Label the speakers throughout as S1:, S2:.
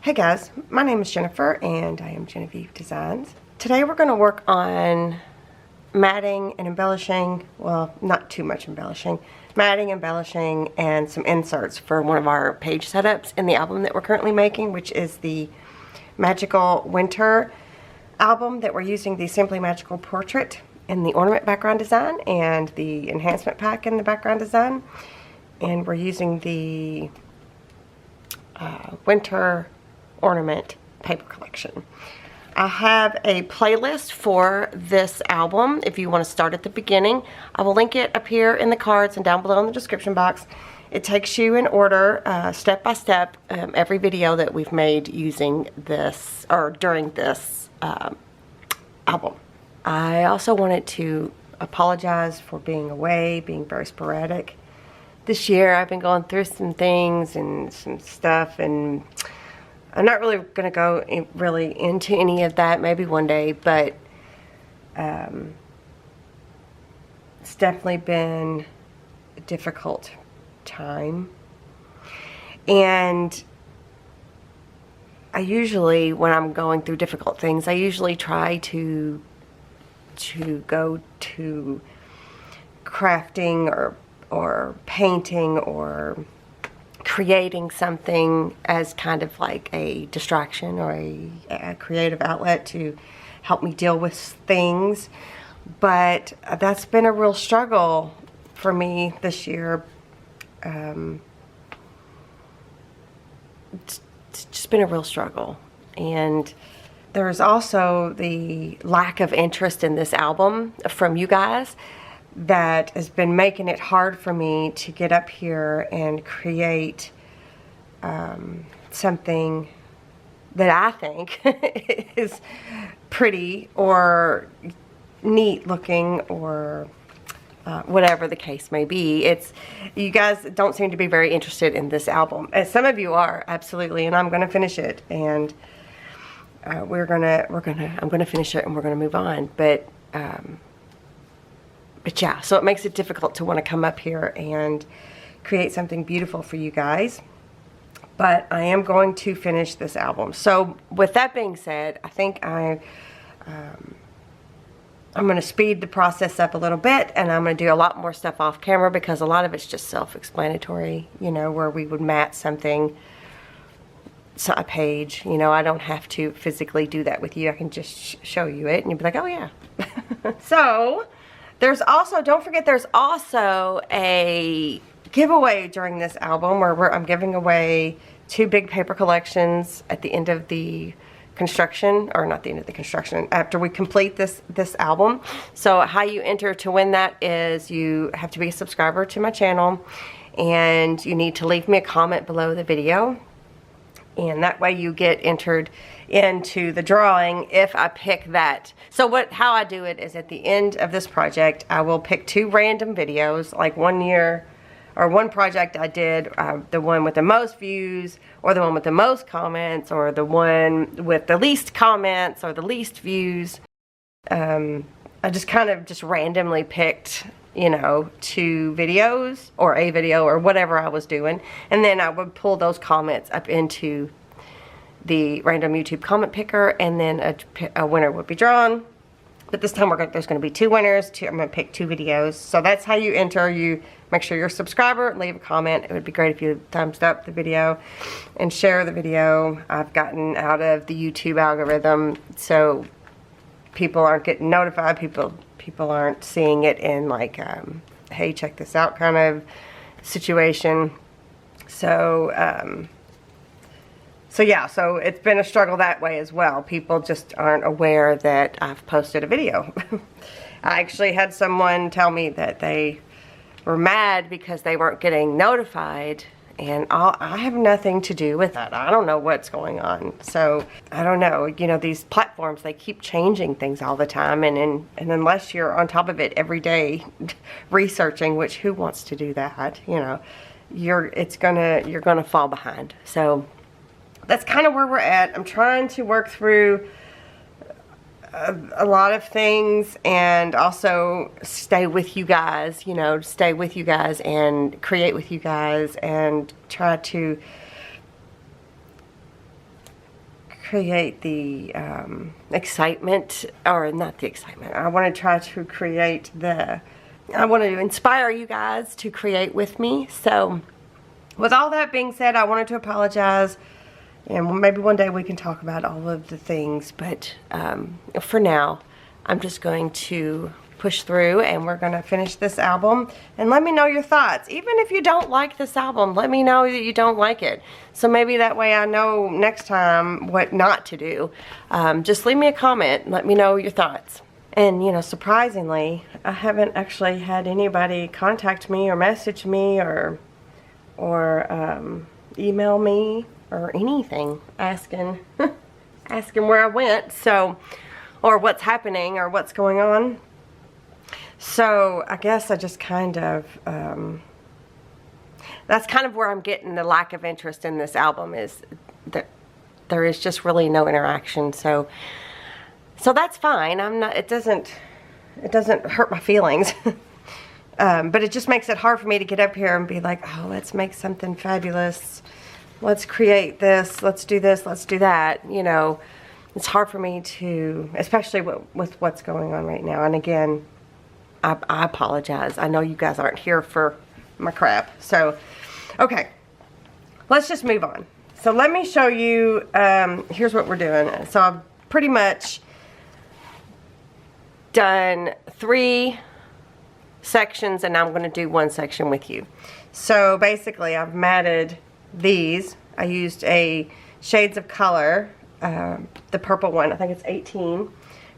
S1: Hey guys, my name is Jennifer and I am Jenofeve Designs. Today we're going to work on matting and embellishing, well, not too much embellishing, matting, embellishing, and some inserts for one of our page setups in the album that we're currently making, which is the Magical Winter album that we're using the Simply Magical Portrait in the ornament background design and the enhancement pack in the background design. And we're using the winter ornament paper collection. I have a playlist for this album if you want to start at the beginning. I will link it up here in the cards and down below in the description box. It takes you in order, step by step, every video that we've made using this or during this album. I also wanted to apologize for being away, being very sporadic. This year I've been going through some things and some stuff, and I'm not really going to go really into any of that, maybe one day, but it's definitely been a difficult time. And I usually, when I'm going through difficult things, I usually try to go to crafting or painting or creating something as kind of like a distraction or a creative outlet to help me deal with things. But that's been a real struggle for me this year. It's just been a real struggle. And there's also the lack of interest in this album from you guys that has been making it hard for me to get up here and create something that I think is pretty or neat looking or whatever the case may be. You guys don't seem to be very interested in this album. As some of you are, absolutely, and I'm gonna finish it, and I'm gonna finish it and we're gonna move on. But yeah, so it makes it difficult to want to come up here and create something beautiful for you guys. But I am going to finish this album. So with that being said, I think I'm going to speed the process up a little bit, and I'm going to do a lot more stuff off camera because a lot of it's just self-explanatory, you know, where we would mat something, a page, you know. I don't have to physically do that with you. I can just show you it and you'll be like, oh yeah. So there's also, don't forget, there's also a giveaway during this album where I'm giving away 2 big paper collections at the end of the construction, or not the end of the construction, after we complete this album. So how you enter to win that is you have to be a subscriber to my channel, and you need to leave me a comment below the video, and that way you get entered into the drawing if I pick that. So how I do it is at the end of this project, I will pick 2 random videos, like one project I did, the one with the most views, or the one with the most comments, or the one with the least comments, or the least views. I just kind of just randomly picked, you know, 2 videos, or a video, or whatever I was doing, and then I would pull those comments up into the random YouTube comment picker, and then a winner would be drawn. But this time there's going to be 2 winners. I'm going to pick 2 videos. So that's how you enter. You make sure you're a subscriber, leave a comment. It would be great if you thumbs up the video and share the video. I've gotten out of the YouTube algorithm, so people aren't getting notified. People aren't seeing it in like, hey, check this out kind of situation. So yeah, so it's been a struggle that way as well. People just aren't aware that I've posted a video. I actually had someone tell me that they were mad because they weren't getting notified, and I have nothing to do with that. I don't know what's going on. So I don't know, you know, these platforms, they keep changing things all the time, and unless you're on top of it every day researching, which who wants to do that, you know, you're gonna fall behind. So that's kind of where we're at. I'm trying to work through a lot of things and also stay with you guys, you know, stay with you guys and create with you guys and try to create the excitement, or not the excitement. I want to try to create I want to inspire you guys to create with me. So with all that being said, I wanted to apologize, and maybe one day we can talk about all of the things, but for now, I'm just going to push through, and we're going to finish this album. And let me know your thoughts. Even if you don't like this album, let me know that you don't like it. So maybe that way I know next time what not to do. Just leave me a comment and let me know your thoughts. And, you know, surprisingly, I haven't actually had anybody contact me or message me or email me or anything asking asking where I went, so, or what's happening or what's going on. So I guess I just kind of, that's kind of where I'm getting the lack of interest in this album, is that there is just really no interaction. So that's fine. It doesn't hurt my feelings. But it just makes it hard for me to get up here and be like, oh, let's make something fabulous. Let's create this. Let's do this. Let's do that. You know, it's hard for me to, especially with what's going on right now. And again, I apologize. I know you guys aren't here for my crap. So, okay, let's just move on. So let me show you, here's what we're doing. So I've pretty much done 3 sections, and I'm going to do 1 section with you. So basically I've matted these. I used a Shades of Color, the purple one. I think it's 18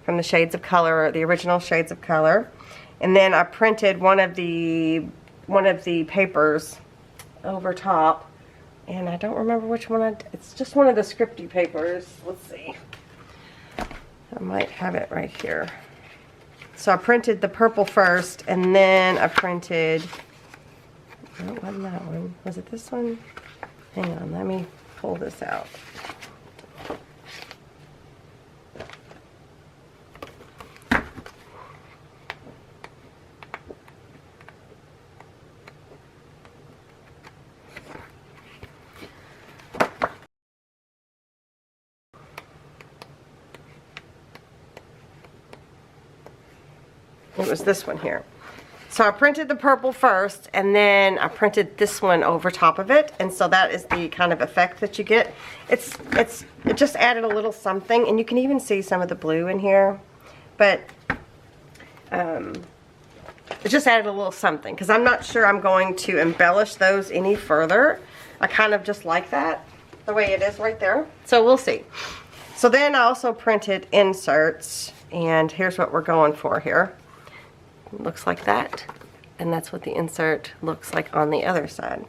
S1: from the Shades of Color, the original Shades of Color. And then I printed one of the papers over top, and I don't remember which one it's just one of the scripty papers. Let's see. I might have it right here. So I printed the purple first, and then I printed, no, it wasn't that one. Was it this one? Hang on, let me pull this out. It was this one here. So I printed the purple first, and then I printed this one over top of it, and so that is the kind of effect that you get. It just added a little something, and you can even see some of the blue in here, but it just added a little something, because I'm not sure I'm going to embellish those any further. I kind of just like that, the way it is right there. So we'll see. So then I also printed inserts, and here's what we're going for here. It looks like that, and that's what the insert looks like on the other side.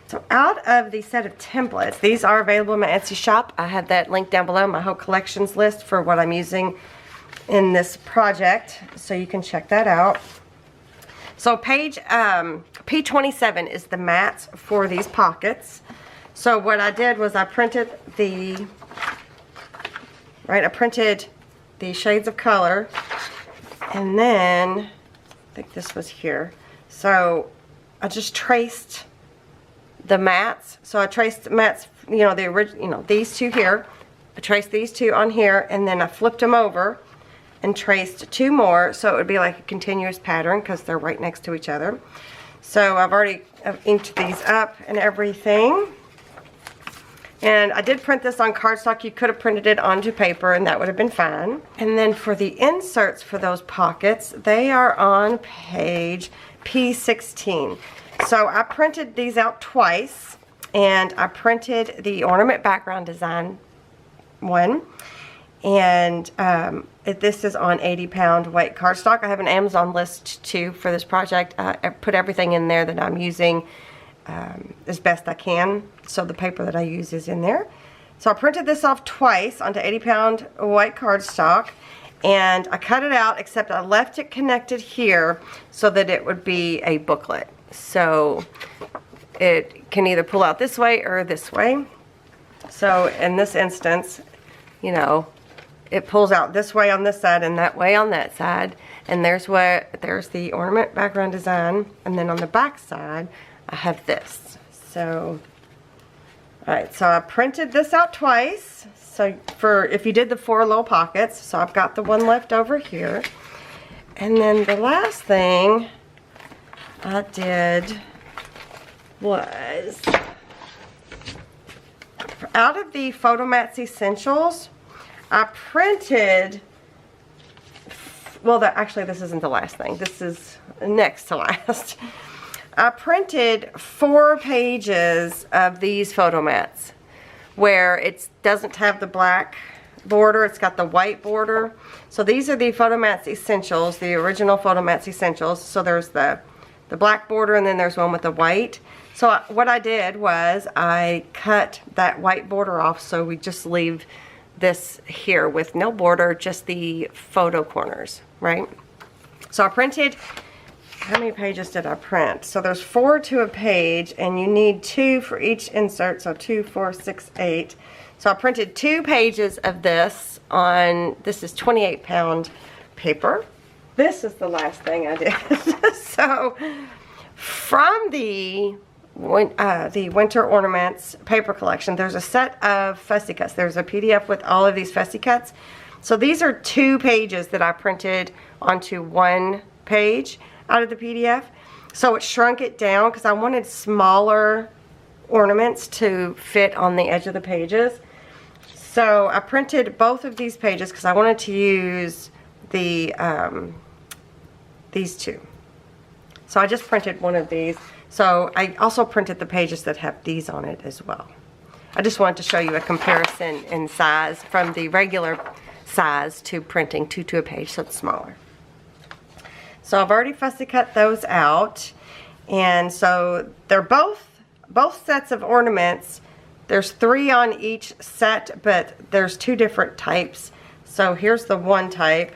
S1: So out of the set of templates, these are available in my Etsy shop. I have that link down below, my whole collections list for what I'm using in this project, so you can check that out. So page P27 is the mats for these pockets. So what I did was I printed the Shades of Color, and then I think this was here. So I just traced the mats. So I traced the mats, you know, the original, you know, these two here. I traced these two on here, and then I flipped them over and traced 2 more, so it would be like a continuous pattern because they're right next to each other. So I've inked these up and everything. And I did print this on cardstock. You could have printed it onto paper, and that would have been fine. And then for the inserts for those pockets, they are on page P16. So I printed these out twice, and I printed the ornament background design one. And this is on 80-pound weight cardstock. I have an Amazon list too for this project. I put everything in there that I'm using as best I can. So the paper that I use is in there. So I printed this off twice onto 80-pound white cardstock, and I cut it out, except I left it connected here so that it would be a booklet. So it can either pull out this way or this way. So in this instance, you know, it pulls out this way on this side and that way on that side. And there's the ornament background design, and then on the back side I have this. So, alright, so I printed this out twice. So for if you did the 4 little pockets, so I've got the one left over here. And then the last thing I did was, out of the Photomats Essentials, I printed, well, actually this isn't the last thing. This is next to last. I printed 4 pages of these Photomats where it doesn't have the black border, it's got the white border. So these are the Photomats Essentials, the original Photomats Essentials. So there's the black border, and then there's one with the white. So what I did was I cut that white border off, so we just leave this here with no border, just the photo corners, right? So I printed, how many pages did I print? So there's 4 to a page, and you need 2 for each insert, so 2, 4, 6, 8. So I printed 2 pages of this on, this is 28-pound paper. This is the last thing I did. So from the Winter Ornaments paper collection, there's a set of fussy cuts. There's a PDF with all of these fussy cuts. So these are 2 pages that I printed onto 1 page out of the PDF. So it shrunk it down because I wanted smaller ornaments to fit on the edge of the pages. So I printed both of these pages because I wanted to use the these 2. So I just printed one of these. So I also printed the pages that have these on it as well. I just wanted to show you a comparison in size from the regular size to printing 2 to a page, so it's smaller. So I've already fussy cut those out, and so they're both sets of ornaments. There's 3 on each set, but there's 2 different types. So here's the one type,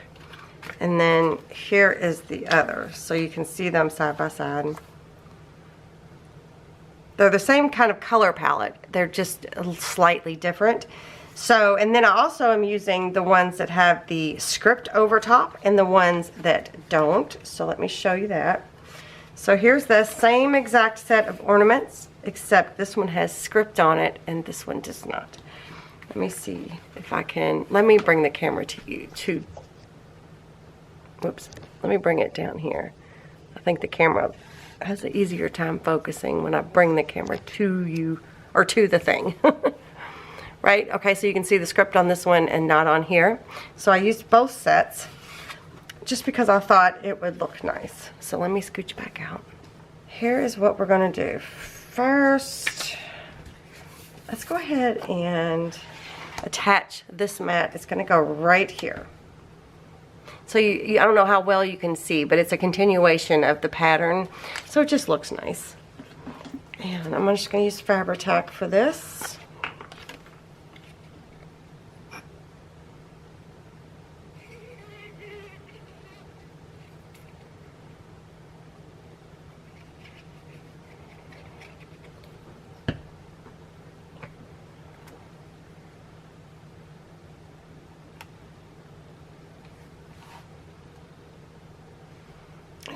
S1: and then here is the other. So you can see them side by side. They're the same kind of color palette. They're just slightly different. So, and then I also am using the ones that have the script over top and the ones that don't. So let me show you that. So here's the same exact set of ornaments, except this one has script on it and this one does not. Let me see if I can, let me bring the camera to you, whoops, let me bring it down here. I think the camera has an easier time focusing when I bring the camera to you, or to the thing. Right? Okay, so you can see the script on this one and not on here. So I used both sets just because I thought it would look nice. So let me scooch back out. Here is what we're going to do. First, let's go ahead and attach this mat. It's going to go right here. So I don't know how well you can see, but it's a continuation of the pattern. So it just looks nice. And I'm just going to use Fabri-Tac for this.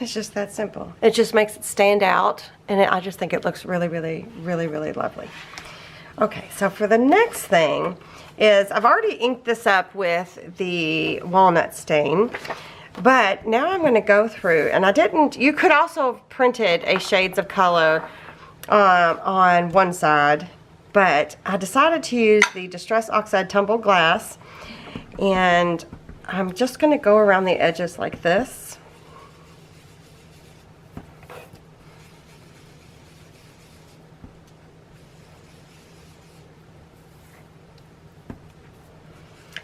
S1: It's just that simple. It just makes it stand out, and I just think it looks really, really, really, really lovely. Okay, so for the next thing is I've already inked this up with the walnut stain, but now I'm going to go through, and I didn't, you could also have printed a shades of color on one side, but I decided to use the Distress Oxide Tumbled Glass, and I'm just going to go around the edges like this.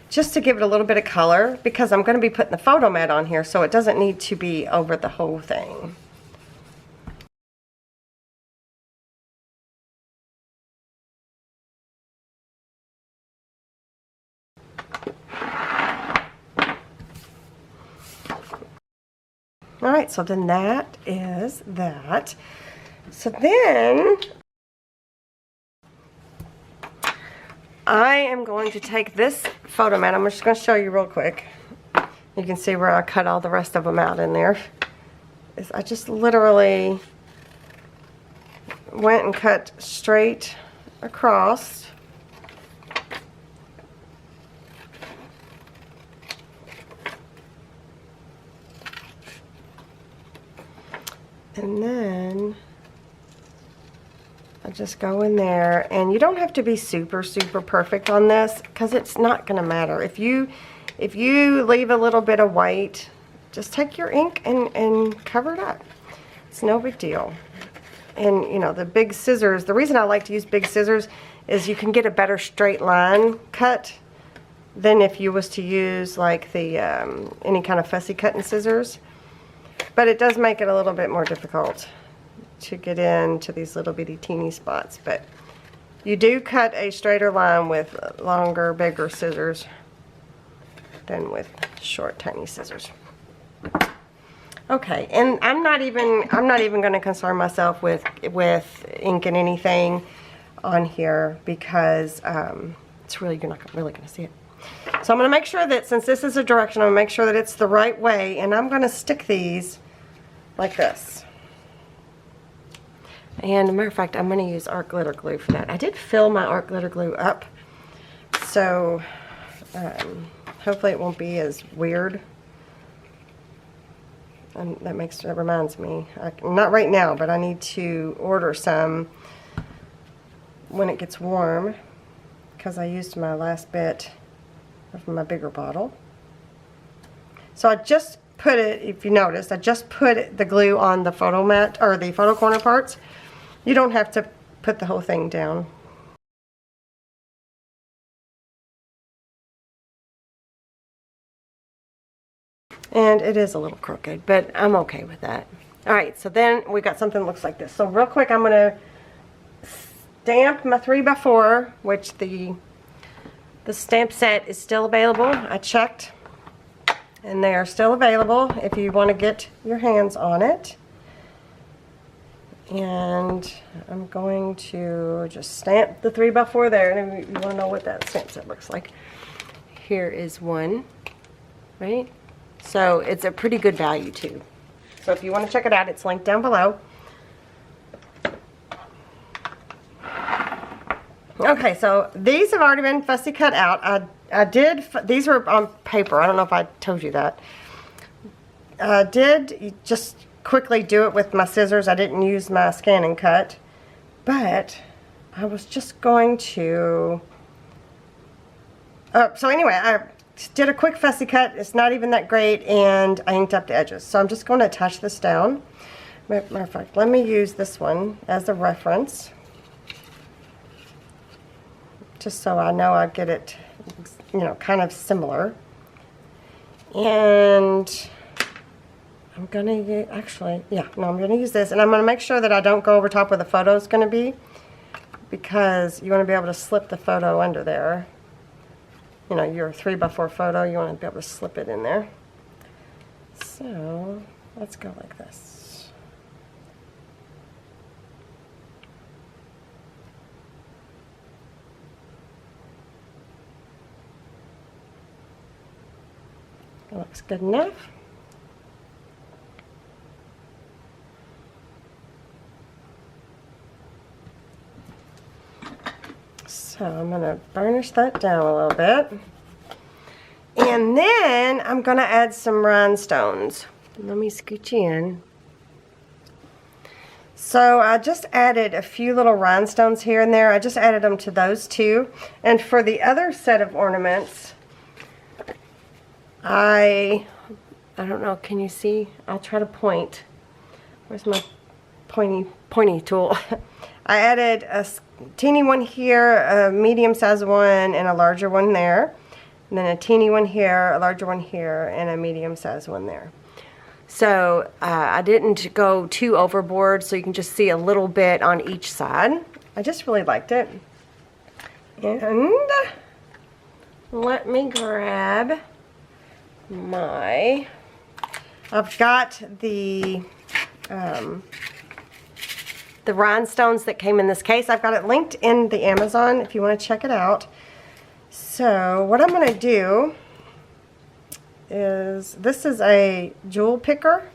S1: Just to give it a little bit of color, because I'm going to be putting the photo mat on here, so it doesn't need to be over the whole thing. Alright, so then that is that. So then I am going to take this photo mat. I'm just going to show you real quick. You can see where I cut all the rest of them out in there. I just literally went and cut straight across. And then I just go in there, and you don't have to be super perfect on this because it's not going to matter. If you leave a little bit of white, just take your ink and cover it up. It's no big deal. And you know, the big scissors, the reason I like to use big scissors is you can get a better straight line cut than if you was to use like the any kind of fussy cutting scissors. But it does make it a little bit more difficult to get into these little bitty teeny spots. But you do cut a straighter line with longer, bigger scissors than with short, tiny scissors. Okay, and I'm not even going to concern myself with inking anything on here because it's really, you're not really going to see it. So I'm going to make sure that, since this is a direction, I'm going to make sure that it's the right way, and I'm going to stick these like this. And as a matter of fact, I'm going to use art glitter glue for that. I did fill my art glitter glue up, so hopefully it won't be as weird. And that reminds me, not right now, but I need to order some when it gets warm, because I used my last bit of my bigger bottle. So I just put it, if you noticed, I just put the glue on the photo mat, or the photo corner parts. You don't have to put the whole thing down. And it is a little crooked, but I'm okay with that. Alright, so then we got something that looks like this. So real quick, I'm going to stamp my 3x4, which the stamp set is still available. I checked, and they are still available if you want to get your hands on it. And I'm going to just stamp the 3x4 there, and if you want to know what that stamp set looks like, here is one, right? So it's a pretty good value too. So if you want to check it out, it's linked down below. Okay, so these have already been fussy cut out. These were on paper. I don't know if I told you that. I did just quickly do it with my scissors. I didn't use my scan and cut, but I was just going to, so anyway, I did a quick fussy cut. It's not even that great, and I inked up the edges. So I'm just going to attach this down. Matter of fact, let me use this one as a reference, just so I know I get it, you know, kind of similar. And I'm going to use, actually, yeah, no, I'm going to use this, and I'm going to make sure that I don't go over top where the photo is going to be, because you want to be able to slip the photo under there. You know, your 3x4 photo, you want to be able to slip it in there. So let's go like this. That looks good enough. So I'm going to burnish that down a little bit. And then I'm going to add some rhinestones. Let me scooch in. So I just added a few little rhinestones here and there. I just added them to those two. And for the other set of ornaments, I don't know, can you see? I'll try to point. Where's my pointy tool? I added a teeny one here, a medium size one, and a larger one there. And then a teeny one here, a larger one here, and a medium size one there. So I didn't go too overboard, so you can just see a little bit on each side. I just really liked it. And let me grab my, I've got the rhinestones that came in this case. I've got it linked in the Amazon if you want to check it out. So what I'm going to do is, this is a jewel picker,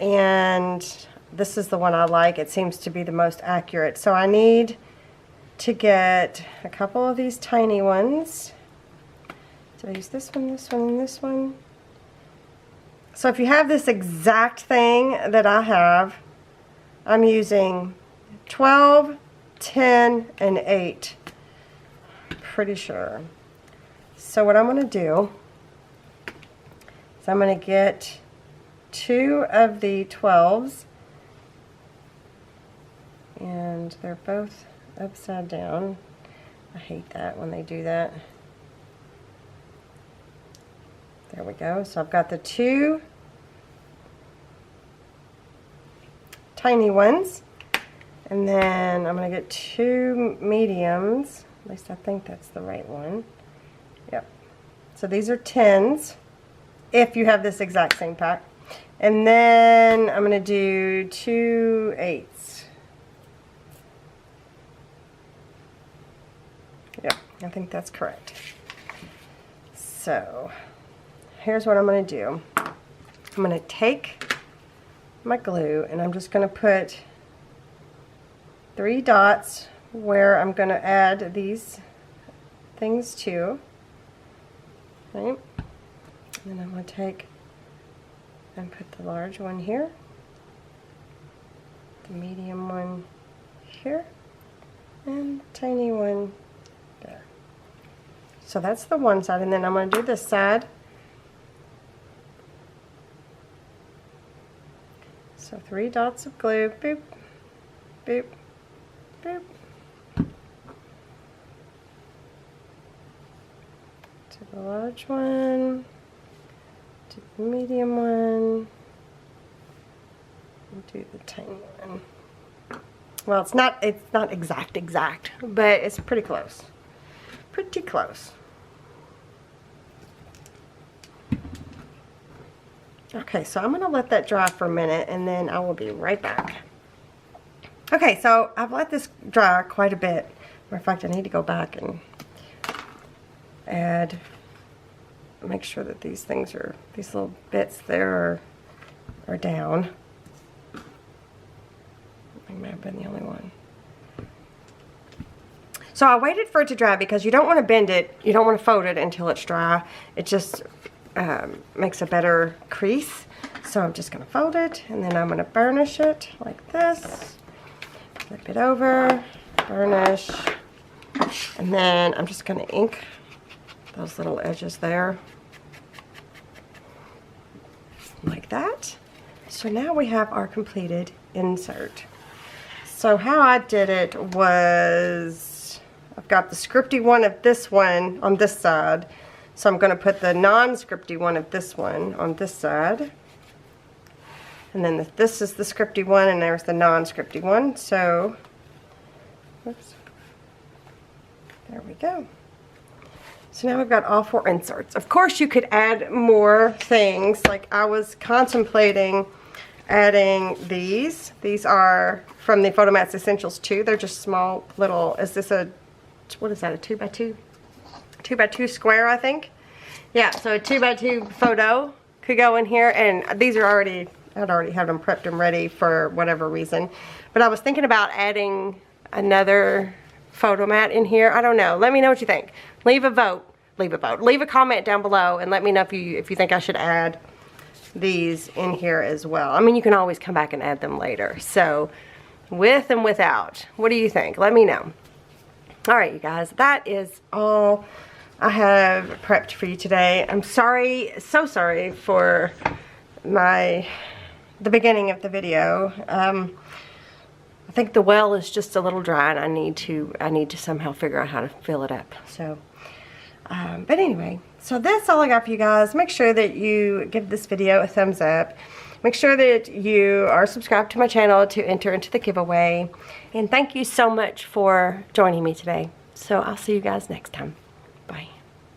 S1: and this is the one I like. It seems to be the most accurate. So I need to get a couple of these tiny ones. So I use this one, this one, and this one. So if you have this exact thing that I have, I'm using 12, 10, and 8. Pretty sure. So what I'm going to do is I'm going to get 2 of the 12s, and they're both upside down. I hate that when they do that. There we go. So I've got the 2 tiny ones, and then I'm going to get 2 mediums. At least I think that's the right one. Yep. So these are 10s if you have this exact same pack. And then I'm going to do 2 8s. Yep, I think that's correct. So here's what I'm going to do. I'm going to take my glue and I'm just going to put 3 dots where I'm going to add these things to. Right? And then I'm going to take and put the large one here, the medium one here, and the tiny one there. So that's the one side, and then I'm going to do this side. So 3 dots of glue, boop, boop, boop. To the large one, to the medium one, and do the tiny one. Well, it's not exact, but it's pretty close. Pretty close. Okay, so I'm going to let that dry for a minute and then I will be right back. Okay, so I've let this dry quite a bit. Matter of fact, I need to go back and make sure that these things are, these little bits there are down. I may have been the only one. So I waited for it to dry because you don't want to bend it, you don't want to fold it until it's dry. It just makes a better crease. So I'm just going to fold it and then I'm going to burnish it like this. Flip it over, burnish, and then I'm just going to ink those little edges there like that. So now we have our completed insert. So how I did it was, I've got the scripty one of this one on this side, so I'm going to put the non-scripty one of this one on this side, and then this is the scripty one and there's the non-scripty one. So whoops, there we go. So now we've got all 4 inserts. Of course you could add more things, like I was contemplating adding these. These are from the Photomats Essentials 2. They're just small little, is this a, what is that, a 2x2? 2x2 square, I think. Yeah, so a 2x2 photo could go in here, and these are already, I'd already have them prepped and ready for whatever reason. But I was thinking about adding another photo mat in here. I don't know. Let me know what you think. Leave a vote. Leave a comment down below and let me know if you think I should add these in here as well. I mean, you can always come back and add them later. So with and without, what do you think? Let me know. All right, you guys, that is all I have prepped for you today. I'm sorry, so sorry for the beginning of the video. I think the well is just a little dry and I need to somehow figure out how to fill it up. So but anyway, so that's all I got for you guys. Make sure that you give this video a thumbs up. Make sure that you are subscribed to my channel to enter into the giveaway. And thank you so much for joining me today. So I'll see you guys next time. Bye.